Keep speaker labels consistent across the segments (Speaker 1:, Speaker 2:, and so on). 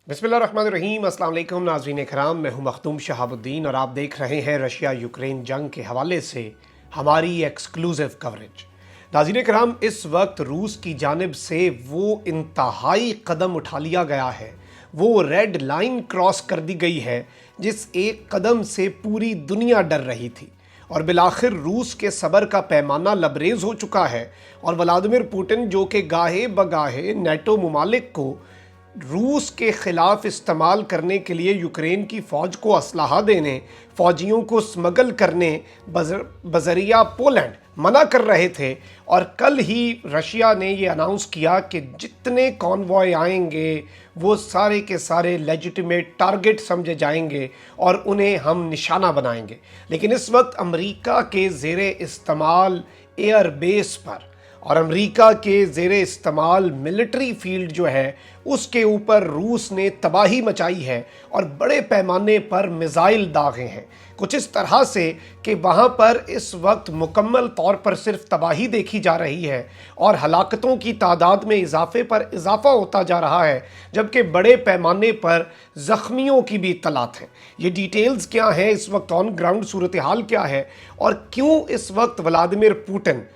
Speaker 1: बिस्मिल्लाहिर्रहमानिर्रहीम। अस्सलाम वालेकुम नाज़रीन कराम, मैं हूं मखदूम शहाबुद्दीन और आप देख रहे हैं रशिया यूक्रेन जंग के हवाले से हमारी एक्सक्लूसिव कवरेज। नाज़रीन कराम, इस वक्त रूस की जानिब से वो इंतहाई कदम उठा लिया गया है, वो रेड लाइन क्रॉस कर दी गई है जिस एक कदम से पूरी दुनिया डर रही थी और बिलाखिर रूस के सब्र का पैमाना लबरेज हो चुका है और व्लादिमीर पुतिन जो कि गाहे बगाहे नेटो ममालिक को रूस के ख़िलाफ़ इस्तेमाल करने के लिए यूक्रेन की फ़ौज को असलहा देने, फ़ौजियों को स्मगल करने बज़रिया पोलैंड मना कर रहे थे। और कल ही रशिया ने ये अनाउंस किया कि जितने कॉन्वॉय आएंगे वो सारे के सारे लेजिटिमेट टारगेट समझे जाएंगे और उन्हें हम निशाना बनाएंगे। लेकिन इस वक्त अमेरिका के ज़ेरे इस्तेमाल एयर बेस पर और अमेरिका के ज़ेरे इस्तेमाल मिलिट्री फील्ड जो है उसके ऊपर रूस ने तबाही मचाई है और बड़े पैमाने पर मिसाइल दागे हैं, कुछ इस तरह से कि वहाँ पर इस वक्त मुकम्मल तौर पर सिर्फ तबाही देखी जा रही है और हलाकतों की तादाद में इजाफे पर इजाफा होता जा रहा है, जबकि बड़े पैमाने पर ज़ख्मियों की भी इत्तलात हैं। ये डिटेल्स क्या हैं, इस वक्त ऑन ग्राउंड सूरत हाल क्या है और क्यों इस वक्त व्लादिमीर पुतिन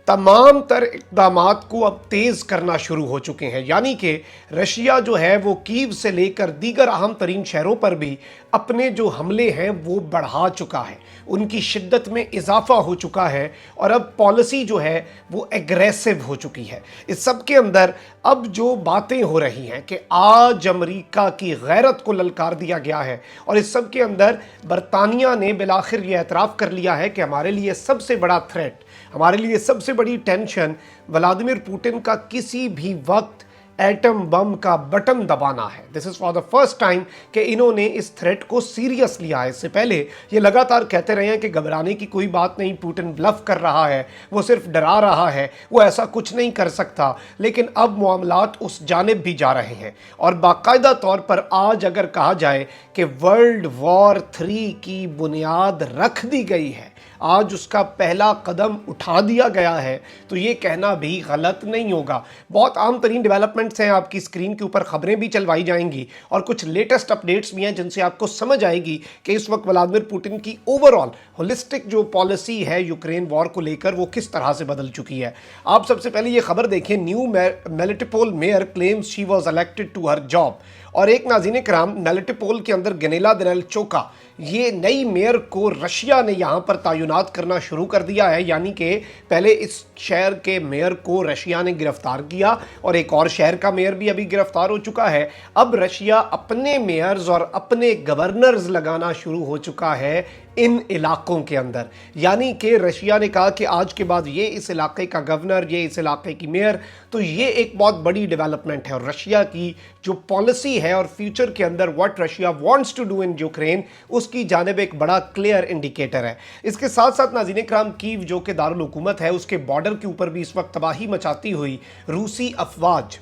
Speaker 1: तमाम तर इक़दामात को अब तेज़ करना शुरू हो चुके हैं। यानी कि रशिया जो है वो कीव से लेकर दीगर अहम तरीन शहरों पर भी अपने जो हमले हैं वो बढ़ा चुका है, उनकी शिद्दत में इजाफा हो चुका है और अब पॉलिसी जो है वो एग्रेसिव हो चुकी है। इस सब के अंदर अब जो बातें हो रही हैं कि आज अमेरिका की गैरत को ललकार दिया गया है और इस सब के अंदर बरतानिया ने बिलाखिर ये एतराफ़ कर लिया है कि हमारे लिए सबसे बड़ा थ्रेट, हमारे लिए सबसे बड़ी टेंशन व्लादिमीर पुतिन का किसी भी वक्त एटम बम का बटन दबाना है। This is for the first time कि इन्होंने इस थ्रेट को सीरियस लिया है। इससे पहले ये लगातार कहते रहे हैं कि घबराने की कोई बात नहीं, पुतिन ब्लफ कर रहा है, वो सिर्फ डरा रहा है, वो ऐसा कुछ नहीं कर सकता। लेकिन अब मामलात उस जानिब भी जा रहे हैं और बाकायदा तौर पर आज अगर कहा जाए कि वर्ल्ड वॉर 3 की बुनियाद रख दी गई है, आज उसका पहला कदम उठा दिया गया है, तो ये कहना भी गलत नहीं होगा। बहुत आम तरीन डेवलपमेंट्स हैं, आपकी स्क्रीन के ऊपर ख़बरें भी चलवाई जाएंगी और कुछ लेटेस्ट अपडेट्स भी हैं जिनसे आपको समझ आएगी कि इस वक्त व्लादिमीर पुतिन की ओवरऑल होलिस्टिक जो पॉलिसी है यूक्रेन वॉर को लेकर वो किस तरह से बदल चुकी है। आप सबसे पहले ये खबर देखें, new Melitopol mayor claims she was elected to her job. और एक नाज़रीन कराम, मेलिटोपोल के अंदर गनेला दिनेलचोका, ये नई मेयर को रशिया ने यहाँ पर तैनात करना शुरू कर दिया है। यानी कि पहले इस शहर के मेयर को रशिया ने गिरफ्तार किया और एक और शहर का मेयर भी अभी गिरफ्तार हो चुका है। अब रशिया अपने मेयर्स और अपने गवर्नर्स लगाना शुरू हो चुका है इन इलाकों के अंदर। यानी कि रशिया ने कहा कि आज के बाद ये इस इलाके का गवर्नर, ये इस इलाके की मेयर, तो ये एक बहुत बड़ी डेवलपमेंट है और रशिया की जो पॉलिसी है और फ्यूचर के अंदर what Russia wants to do in Ukraine, उसकी जानिब एक बड़ा क्लियर इंडिकेटर है। इसके साथ साथ नाज़रीन कराम, कीव जो कि दारुल हुकूमत है, उसके बॉर्डर के ऊपर भी इस वक्त तबाही मचाती हुई रूसी अफवाज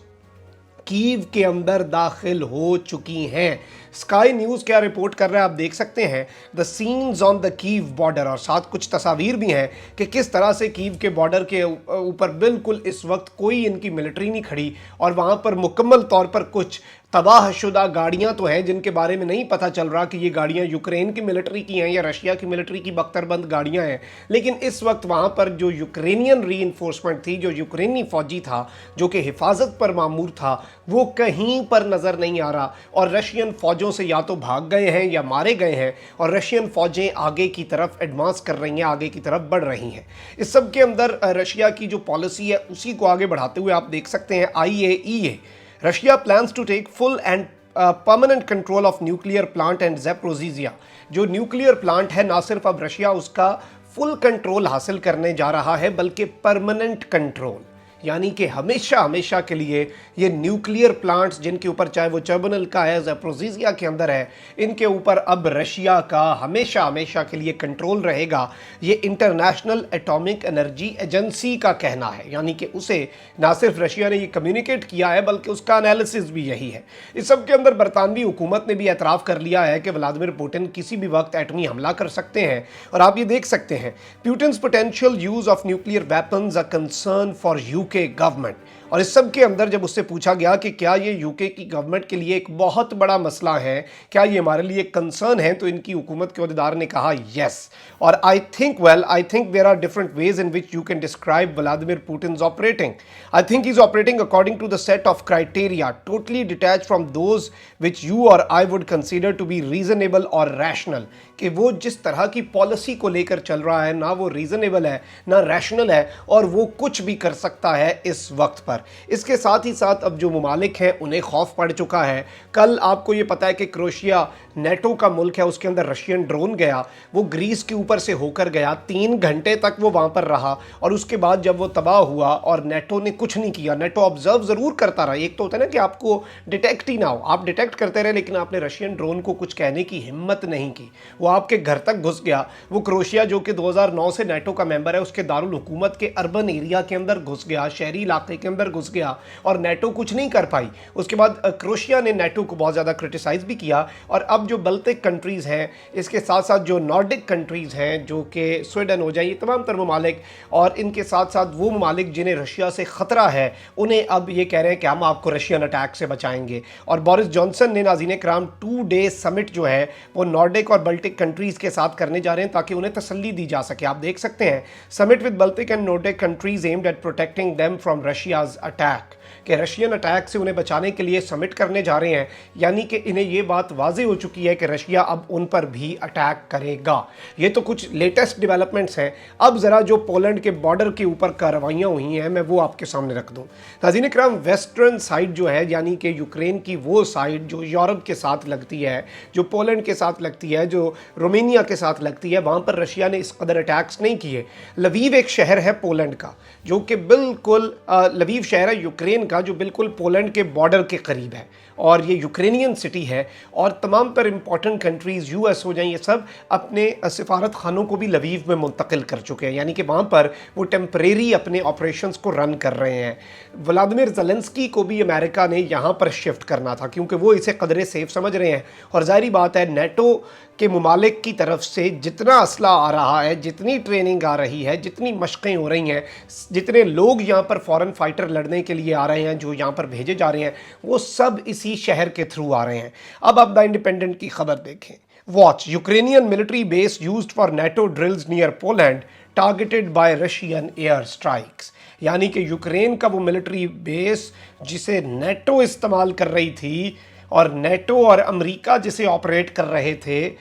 Speaker 1: कीव के अंदर दाखिल हो चुकी हैं। स्काई न्यूज़ क्या रिपोर्ट कर रहा है आप देख सकते हैं, the scenes on the Kyiv border, और साथ कुछ तस्वीर भी हैं कि किस तरह से कीव के बॉर्डर के ऊपर बिल्कुल इस वक्त कोई इनकी मिलिट्री नहीं खड़ी और वहाँ पर मुकम्मल तौर पर कुछ तबाहशुदा गाड़ियाँ तो हैं जिनके बारे में नहीं पता चल रहा कि ये गाड़ियाँ यूक्रेन की मिलिट्री की हैं या रशिया की मिलिट्री की बख्तरबंद गाड़ियाँ हैं। लेकिन इस वक्त वहाँ पर जो यूक्रेनियन रीइंफोर्समेंट थी, जो यूक्रेनी फ़ौजी था जो कि हिफाजत पर मामूर था, वो कहीं पर नज़र नहीं आ रहा और रशियन फ़ौजों से या तो भाग गए हैं या मारे गए हैं और रशियन फ़ौजें आगे की तरफ एडवांस कर रही हैं, आगे की तरफ बढ़ रही हैं। इस सब के अंदर रशिया की जो पॉलिसी है उसी को आगे बढ़ाते हुए आप देख सकते हैं, IAEA Russia plans to take full and permanent control of nuclear plant and Zaporizhzhia. जो न्यूक्लियर प्लांट है, ना सिर्फ अब रशिया उसका फुल कंट्रोल हासिल करने जा रहा है बल्कि परमानेंट कंट्रोल, यानी कि हमेशा हमेशा के लिए ये न्यूक्लियर प्लांट्स जिनके ऊपर चाहे वो चर्बनल का है, ज़ैपोरिज़िया के अंदर है, इनके ऊपर अब रशिया का हमेशा हमेशा के लिए कंट्रोल रहेगा। ये इंटरनेशनल एटॉमिक एनर्जी एजेंसी का कहना है, यानी कि उसे ना सिर्फ रशिया ने ये कम्युनिकेट किया है बल्कि उसका एनालिसिस भी यही है। इस सब के अंदर बरतानवी हुकूमत ने भी एतराफ़ कर लिया है कि व्लादिमीर पुतिन किसी भी वक्त एटमी हमला कर सकते हैं और आप ये देख सकते हैं, Putin's potential use of nuclear weapons a concern for UK government. और इस सब के अंदर जब उससे पूछा गया कि क्या ये यूके की गवर्नमेंट के लिए एक बहुत बड़ा मसला है, क्या ये हमारे लिए कंसर्न है, तो इनकी हुकूमत के अहदेदार ने कहा यस। और I think there are different ways in which you can describe Vladimir Putin's operating. I think he is operating according to the set of criteria totally detach from those which you और I would consider to be reasonable और rational. कि वो जिस तरह की policy को लेकर चल रहा है, ना वो रीजनेबल है ना रैशनल है, और वो कुछ भी कर सकता है इस वक्त पर। इसके साथ ही साथ अब जो ममालिक हैं उन्हें खौफ पड़ चुका है। कल आपको ये पता है कि क्रोएशिया नेटो का मुल्क है, उसके अंदर रशियन ड्रोन गया, वो ग्रीस के ऊपर से होकर गया, 3 घंटे तक वो वहाँ पर रहा, और उसके बाद जब वो तबाह हुआ और नेटो ने कुछ नहीं किया, नेटो ऑब्जर्व ज़रूर करता रहा। एक तो होता है ना कि आपको डिटेक्ट ही ना हो, आप डिटेक्ट करते रहे, लेकिन आपने रशियन ड्रोन को कुछ कहने की हिम्मत नहीं की। वो आपके घर तक घुस गया। वो क्रोएशिया जो कि 2009 से नेटो का मेंबर है, उसके दारुल हुकूमत के अर्बन एरिया के अंदर घुस गया, शहरी इलाके के अंदर घुस गया, और नेटो कुछ नहीं कर पाई। उसके बाद क्रोएशिया ने नेटो को बहुत ज़्यादा क्रिटिसाइज भी किया। और अब जो बल्टिक कंट्रीज़ हैं, इसके साथ साथ जो नॉर्डिक कंट्रीज़ हैं, जो कि स्वीडन हो जाए, ये तमाम तर ममालिक, और इनके साथ साथ वो ममालिक जिन्हें रशिया से ख़तरा है, उन्हें अब ये कह रहे हैं कि हम आपको रशियन अटैक से बचाएंगे। और बोरिस जॉनसन ने, नाज़रीन कराम, 2 डे समिट जो है वो नॉर्डिक और बल्टिक कंट्रीज़ के साथ करने जा रहे हैं ताकि उन्हें तसल्ली दी जा सके। आप देख सकते हैं, summit with Baltic and Nordic countries aimed at protecting them from Russia's attack, कि रशियन अटैक से उन्हें बचाने के लिए समिट करने जा रहे हैं। यानी कि इन्हें ये बात वाज़ेह हो चुकी है कि रशिया अब उन पर भी अटैक करेगा। ये तो कुछ लेटेस्ट डेवलपमेंट्स हैं। अब ज़रा जो पोलैंड के बॉर्डर के ऊपर कार्रवाइयाँ हुई हैं, मैं वो आपके सामने रख दूँ। नाज़रीन इकराम, वेस्टर्न साइड जो है, यानी कि यूक्रेन की वो साइड जो यूरोप के साथ लगती है, जो पोलैंड के साथ लगती है, जो रोमेनिया के साथ लगती है, वहाँ पर रशिया ने इस कदर अटैक्स नहीं किए। लवीव एक शहर है पोलैंड का, जो कि बिल्कुल लवीव शहर है यूक्रेन का, जो बिल्कुल पोलैंड के बॉर्डर के करीब है, और ये यूक्रेनियन सिटी है। और तमाम तर इंपॉर्टेंट कंट्रीज़, यूएस हो जाएं, ये सब अपने सिफारत खानों को भी लवीव में मुंतकिल कर चुके हैं, यानी कि वहाँ पर वो टेम्परेरी अपने ऑपरेशंस को रन कर रहे हैं। व्लादिमीर ज़ेलेंस्की को भी अमेरिका ने यहाँ पर शिफ्ट करना था, क्योंकि वो इसे कदरे सेफ समझ रहे हैं। और ज़ाहिर बात है, नेटो के ममालिक की तरफ से जितना असला आ रहा है, जितनी ट्रेनिंग आ रही है, जितनी मशक़ें हो रही हैं, जितने लोग यहाँ पर फॉरेन फाइटर लड़ने के लिए आ रहे हैं, जो यहाँ पर भेजे जा रहे हैं, वो सब इसी शहर के थ्रू आ रहे हैं। अब आप द इंडिपेंडेंट की खबर देखें। Watch, Ukrainian military base used for NATO drills near Poland targeted bye Russian air strikes. यानी कि यूक्रेन का वो मिलिट्री बेस जिसे नेटो इस्तेमाल कर रही थी, और नेटो और अमेरिका जिसे ऑपरेट कर रहे थे,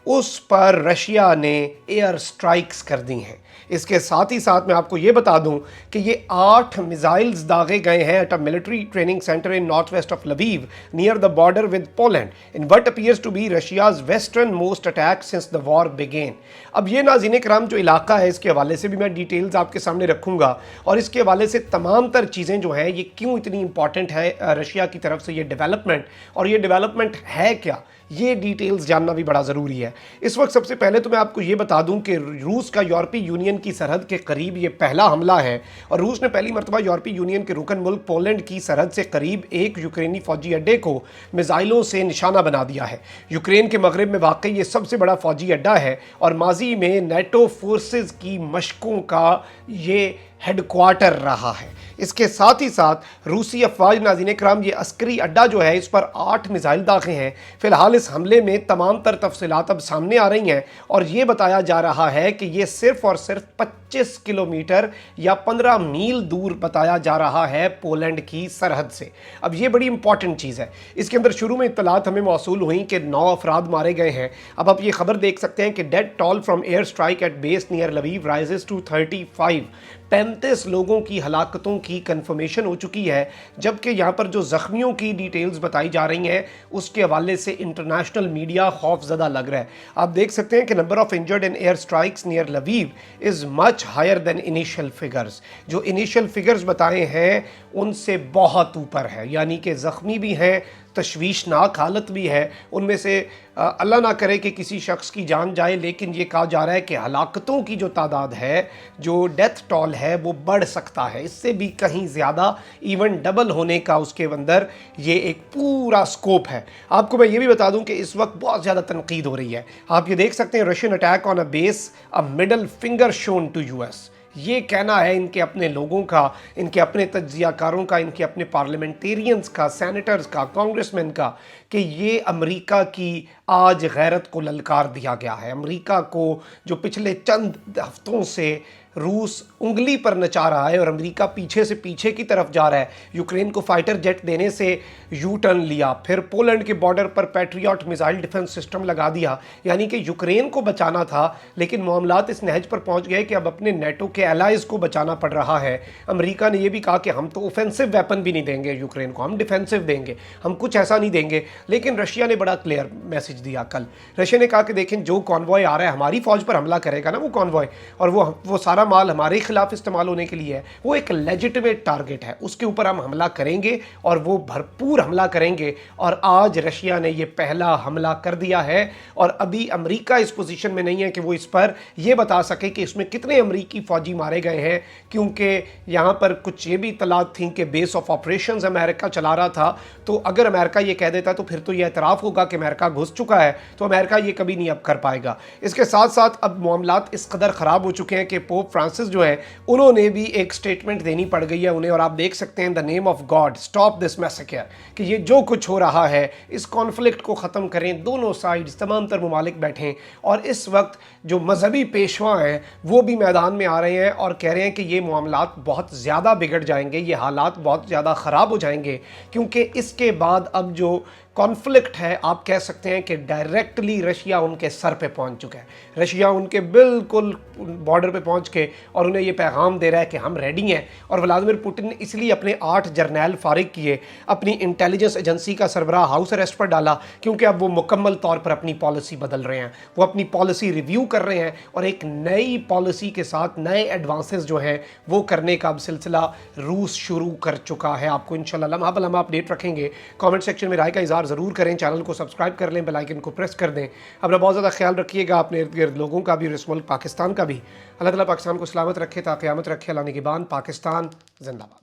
Speaker 1: उस पर रशिया ने एयर स्ट्राइक्स कर दी हैं। इसके साथ ही साथ मैं आपको ये बता दूं कि ये 8 मिसाइल्स दागे गए हैं at a military training centre in north west of Lviv near the border with Poland in what appears to be Russia's westernmost attack since the war began. अब ये नाज़रीन कराम जो इलाका है, इसके हवाले से भी मैं डिटेल्स आपके सामने रखूंगा, और इसके हवाले से तमाम तर चीज़ें जो हैं, ये क्यों इतनी इंपॉर्टेंट है रशिया की तरफ से ये डेवलपमेंट, और ये डेवलपमेंट है क्या, ये डिटेल्स जानना भी बड़ा ज़रूरी है। इस वक्त सबसे पहले तो मैं आपको ये बता दूं कि रूस का यूरोपीय यूनियन की सरहद के करीब ये पहला हमला है, और रूस ने पहली मरतबा यूरोपीय यूनियन के रुकन मुल्क पोलैंड की सरहद से करीब एक यूक्रेनी फौजी अड्डे को मिसाइलों से निशाना बना दिया है। यूक्रेन के मगरब में वाकई ये सबसे बड़ा फौजी अड्डा है, और माजी में नेटो फोर्सेस की मशकों का ये हेडक्वार्टर रहा है। इसके साथ ही साथ रूसी अफवाज, नाज़रीन कराम, ये अस्करी अड्डा जो है, इस पर 8 मिसाइल दागे हैं। फिलहाल इस हमले में तमाम तर तफसीलात अब सामने आ रही हैं, और ये बताया जा रहा है कि ये सिर्फ और सिर्फ 25 किलोमीटर या 15 मील दूर बताया जा रहा है पोलैंड की सरहद से। अब ये बड़ी इंपॉर्टेंट चीज़ है। इसके अंदर शुरू में इत्तलात हमें मौसूल हुई कि 9 अफराद मारे गए हैं। अब आप ये खबर देख सकते हैं कि death toll from air strike at base near Lviv rises to 35। 35 लोगों की हलाकतों की कंफर्मेशन हो चुकी है, जबकि यहाँ पर जो ज़ख्मियों की डिटेल्स बताई जा रही हैं, उसके हवाले से इंटरनेशनल मीडिया खौफजदा लग रहा है। आप देख सकते हैं कि number of injured in air strikes near Lviv is much higher than initial figures. जो इनिशियल फिगर्स बताए हैं उनसे बहुत ऊपर है, यानी कि ज़ख्मी भी हैं, तशवीशनाक हालत भी है। उनमें से अल्लाह ना करे कि किसी शख्स की जान जाए, लेकिन ये कहा जा रहा है कि हलाकतों की जो तादाद है, जो डेथ टॉल है, वो बढ़ सकता है, इससे भी कहीं ज़्यादा, इवन डबल होने का उसके अंदर ये एक पूरा स्कोप है। आपको मैं ये भी बता दूं कि इस वक्त बहुत ज़्यादा तनकीद हो रही है। आप ये देख सकते हैं, Russian attack on a base, a middle finger shown to US. ये कहना है इनके अपने लोगों का, इनके अपने तज्जियाकारों का, इनके अपने पार्लियामेंटेरियंस का, सेनेटर्स का, कांग्रेसमैन का, कि ये अमेरिका की आज गैरत को ललकार दिया गया है। अमेरिका को जो पिछले चंद हफ्तों से रूस उंगली पर नचा रहा है और अमेरिका पीछे से पीछे की तरफ जा रहा है। यूक्रेन को फाइटर जेट देने से यू टर्न लिया, फिर पोलैंड के बॉर्डर पर पैट्रियट मिसाइल डिफेंस सिस्टम लगा दिया, यानी कि यूक्रेन को बचाना था, लेकिन मामलात इस नहज पर पहुंच गए कि अब अपने नेटो के एलाइज को बचाना पड़ रहा है। अमेरिका ने यह भी कहा कि हम तो ऑफेंसिव वेपन भी नहीं देंगे यूक्रेन को, हम डिफेंसिव देंगे, हम कुछ ऐसा नहीं देंगे। लेकिन रशिया ने बड़ा क्लियर मैसेज दिया कल। रशिया ने कहा कि देखें, जो कॉन्वॉय आ रहा है, हमारी फौज पर हमला करेगा ना वो कॉन्वॉय, और वो सारा माल हमारे खिलाफ इस्तेमाल होने के लिए है, वो एक लेजिटिमेट टारगेट है, उसके ऊपर हम हमला करेंगे और वो भरपूर हमला करेंगे। और आज रशिया ने ये पहला हमला कर दिया है और अभी अमेरिका इस पोजीशन में नहीं है कि वो इस पर ये बता सके कि इसमें कितने अमेरिकी फौजी मारे गए हैं, क्योंकि यहाँ पर कुछ ये भी इतलात थी कि बेस ऑफ ऑपरेशंस अमेरिका चला रहा था। तो अगर अमेरिका ये कह देता तो फिर तो ये एतराफ़ होगा कि अमेरिका घुस चुका है, तो अमेरिका ये कभी नहीं अब कर पाएगा। इसके साथ साथ अब मामलात इस कदर ख़राब हो चुके हैं कि पोप फ्रांसिस जो है उन्होंने भी एक स्टेटमेंट देनी पड़ गई है उन्हें, और आप देख सकते हैं the name of God stop this massacre, कि ये जो कुछ हो रहा है इस कॉन्फ्लिक्ट को ख़त्म करें, दोनों साइड्स तमाम तर ममालिक बैठें। और इस वक्त जो मजहबी पेशवा हैं वो भी मैदान में आ रहे हैं और कह रहे हैं कि ये मामलात बहुत ज़्यादा बिगड़ जाएंगे, ये हालात बहुत ज़्यादा ख़राब हो जाएंगे, क्योंकि इसके बाद अब जो कॉन्फ्लिक्ट है आप कह सकते हैं कि डायरेक्टली रशिया उनके सर पे पहुंच चुका है। रशिया उनके बिल्कुल बॉर्डर पे पहुंच के और उन्हें ये पैगाम दे रहा है कि हम रेडी हैं। और व्लादिमीर पुतिन ने इसलिए अपने 8 जर्नैल फारिग किए, अपनी इंटेलिजेंस एजेंसी का सरबराह हाउस अरेस्ट पर डाला, क्योंकि अब वो मुकम्मल तौर पर अपनी पॉलिसी बदल रहे हैं, वो अपनी पॉलिसी रिव्यू कर रहे हैं और एक नई पॉलिसी के साथ नए एडवांसेस जो हैं वो करने का अब सिलसिला रूस शुरू कर चुका है। आपको इंशाल्लाह लम्हा ब लम्हा अपडेट रखेंगे। कमेंट सेक्शन में राय का इज़हार ज़रूर करें, चैनल को सब्सक्राइब कर लें, बेल आइकन को प्रेस कर दें। अपना बहुत ज़्यादा ख्याल रखिएगा, अपने इर्द गिर्द लोगों का भी और इस मुल्क पाकिस्तान का भी। अल्लाह ताला पाकिस्तान को सलामत रखे, ता क़यामत रखे। अल्लाह निगहबान। पाकिस्तान जिंदाबाद।